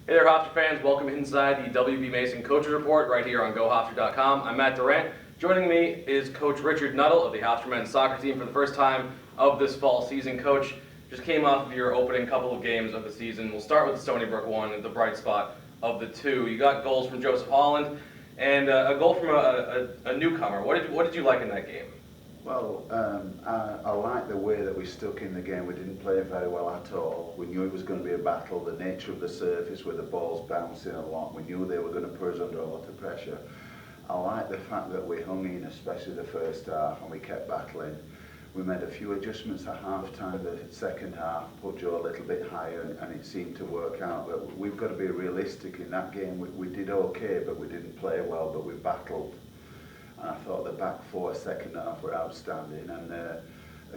Hey there, Hofstra fans. Welcome inside the WB Mason Coaches Report right here on GoHofstra.com. I'm Matt Durant. Joining me is Coach Richard Nuttall of the Hofstra men's soccer team for the first time of this fall season. Coach, just came off of your opening couple of games of the season. We'll start with the Stony Brook one, the bright spot of the two. You got goals from Joseph Holland and a goal from a newcomer. What did you like in that game? Well, I like the way that we stuck in the game. We didn't play very well at all. We knew it was going to be a battle. The nature of the surface with the balls bouncing a lot, we knew they were going to put us under a lot of pressure. I like the fact that we hung in, especially the first half, and we kept battling. We made a few adjustments at half-time, the second half, put Joe a little bit higher, and it seemed to work out. But we've got to be realistic in that game. We did okay, but we didn't play well, but we battled. And I thought the back four second half were outstanding, and a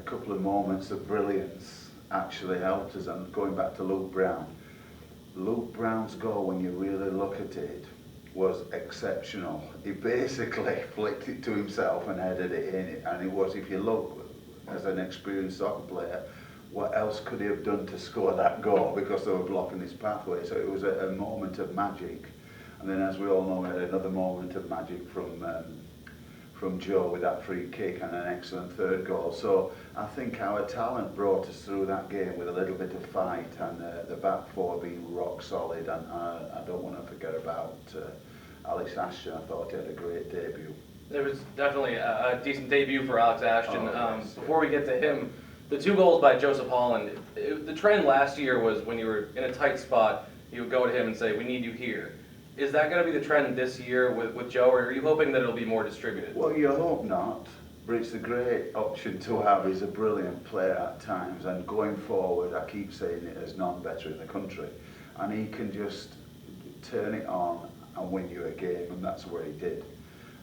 couple of moments of brilliance actually helped us. And going back to Luke Brown's goal, when you really look at it, was exceptional. He basically flicked it to himself and headed it in, and it was, if you look, as an experienced soccer player, what else could he have done to score that goal, because they were blocking his pathway. So it was a moment of magic. And then, as we all know, we had another moment of magic from Joe with that free kick and an excellent third goal. So I think our talent brought us through that game with a little bit of fight, and the back four being rock solid. And I don't want to forget about Alex Ashton. I thought he had a great debut. It was definitely a decent debut for Alex Ashton. Yes, before we get to him, the two goals by Joseph Holland, the trend last year was when you were in a tight spot, you would go to him and say, "We need you here." Is that going to be the trend this year with Joe, or are you hoping that it'll be more distributed? Well, you hope not, but it's a great option to have. He's a brilliant player at times, and going forward, I keep saying it, there's none better in the country. And he can just turn it on and win you a game, and that's what he did.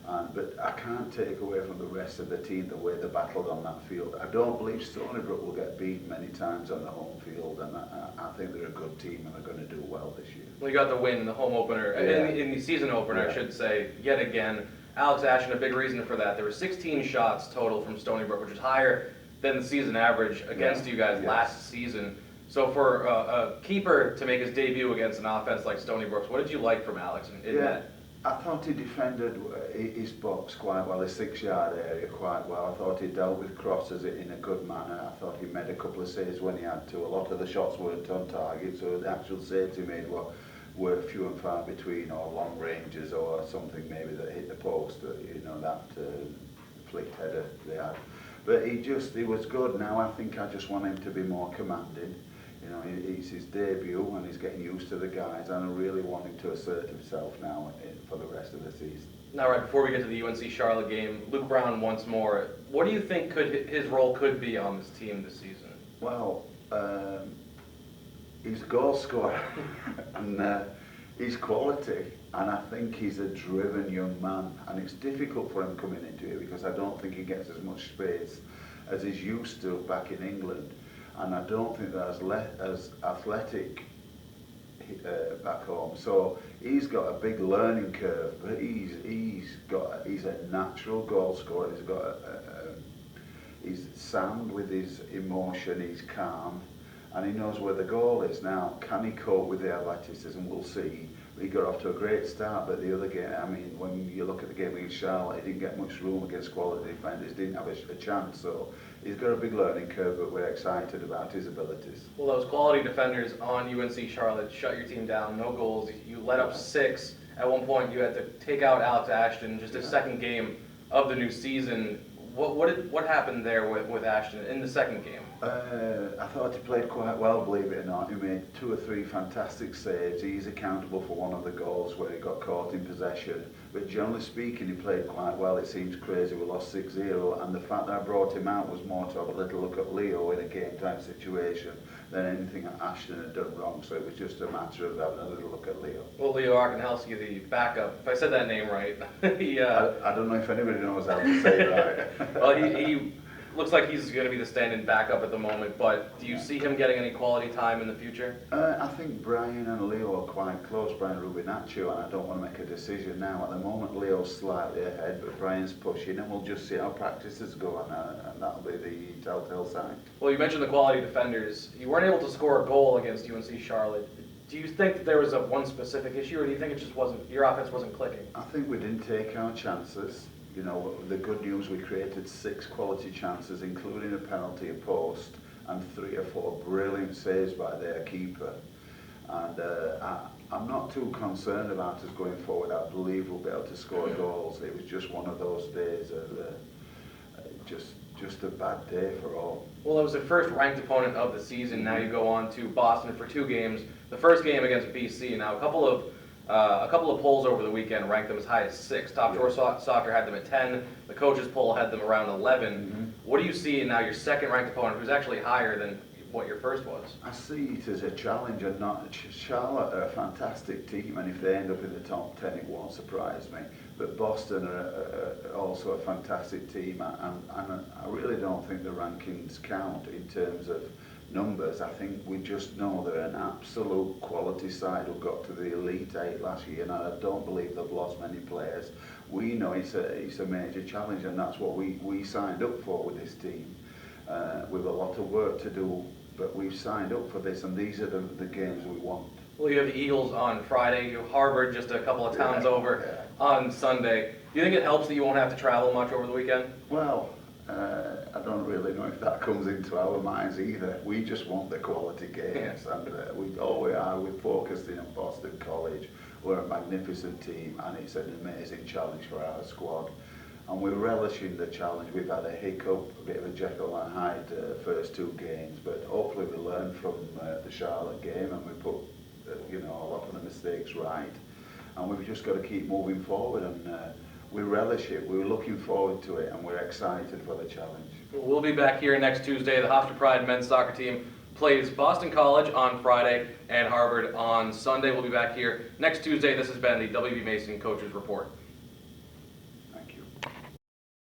But I can't take away from the rest of the team the way they battled on that field. I don't believe Stony Brook will get beat many times on the home field, and I think they're a good team and they're going to do well this year. Well, you got the win in the home opener, Yeah. in the season opener, Yeah. I should say, yet again. Alex Ashton, a big reason for that. There were 16 shots total from Stony Brook, which is higher than the season average against you guys last season. So for a keeper to make his debut against an offense like Stony Brook's, what did you like from Alex in that? I thought he defended his box quite well, his 6-yard area quite well. I thought he dealt with crosses in a good manner. I thought he made a couple of saves when he had to. A lot of the shots weren't on target, so the actual saves he made were few and far between, or long ranges, or something maybe that hit the post, that flicked header they had. But he was good. Now I think I just want him to be more commanding. It's his debut and he's getting used to the guys, and I really want him to assert himself now for the rest of the season. Now, right before we get to the UNC Charlotte game, Luke Brown once more. What do you think his role could be on this team this season? Well, he's a goal scorer and he's quality, and I think he's a driven young man, and it's difficult for him coming into it because I don't think he gets as much space as he's used to back in England. And I don't think they're as athletic back home. So he's got a big learning curve, but he's a natural goal scorer. He's sound with his emotion. He's calm, and he knows where the goal is. Now, can he cope with the athleticism? We'll see. He got off to a great start, but the other game, when you look at the game against Charlotte, he didn't get much room against quality defenders, didn't have a chance, so he's got a big learning curve, but we're excited about his abilities. Well, those quality defenders on UNC Charlotte shut your team down, no goals. You let up 6. At one point, you had to take out Alex Ashton, just his second game of the new season. What happened there with Ashton in the second game? I thought he played quite well, believe it or not. He made 2 or 3 fantastic saves. He's accountable for one of the goals where he got caught in possession. But generally speaking, he played quite well. It seems crazy we lost 6-0, and the fact that I brought him out was more to have a little look at Leo in a game-time situation than anything that Ashton had done wrong. So it was just a matter of having a little look at Leo. Well, Leo Arkanhelski, the backup, if I said that name right, I don't know if anybody knows how to say it right. Well, he looks like he's going to be the stand-in backup at the moment, but do you see him getting any quality time in the future? I think Brian and Leo are quite close, Brian Rubinaccio, and I don't want to make a decision now. At the moment, Leo's slightly ahead, but Brian's pushing, and we'll just see how practices go, and that'll be the telltale sign. Well, you mentioned the quality defenders. You weren't able to score a goal against UNC Charlotte. Do you think that there was one specific issue, or do you think it just wasn't, your offense wasn't clicking? I think we didn't take our chances. You know, the good news, we created 6 quality chances, including a penalty, a post, and 3 or 4 brilliant saves by their keeper. And I'm not too concerned about us going forward. I believe we'll be able to score goals. It was just one of those days of just a bad day for all. Well, it was the first ranked opponent of the season. Now you go on to Boston for 2 games. The first game against BC. Now a couple of polls over the weekend ranked them as high as 6. Top Drawer Soccer had them at 10. The coaches poll had them around 11. What do you see in now your second ranked opponent, who's actually higher than what your first was? I see it as a challenge, and not Charlotte are a fantastic team, and if they end up in the top 10, it won't surprise me. But Boston are also a fantastic team, and I really don't think the rankings count in terms of numbers. I think we just know they're an absolute quality side who got to the Elite 8 last year, and I don't believe they've lost many players. We know it's a major challenge, and that's what we signed up for with this team. With a lot of work to do, but we've signed up for this, and these are the games we want. Well, you have the Eagles on Friday, you have Harvard just a couple of towns over on Sunday. Do you think it helps that you won't have to travel much over the weekend? Well, I don't really know if that comes into our minds either. We just want the quality games, and we're focused in Boston College. We're a magnificent team, and it's an amazing challenge for our squad. And we're relishing the challenge. We've had a hiccup, a bit of a Jekyll and Hyde first 2 games, but hopefully we learn from the Charlotte game, and we put a lot of the mistakes right. And we've just got to keep moving forward, and we relish it. We're looking forward to it, and we're excited for the challenge. We'll be back here next Tuesday. The Hofstra Pride men's soccer team plays Boston College on Friday and Harvard on Sunday. We'll be back here next Tuesday. This has been the WB Mason Coaches Report.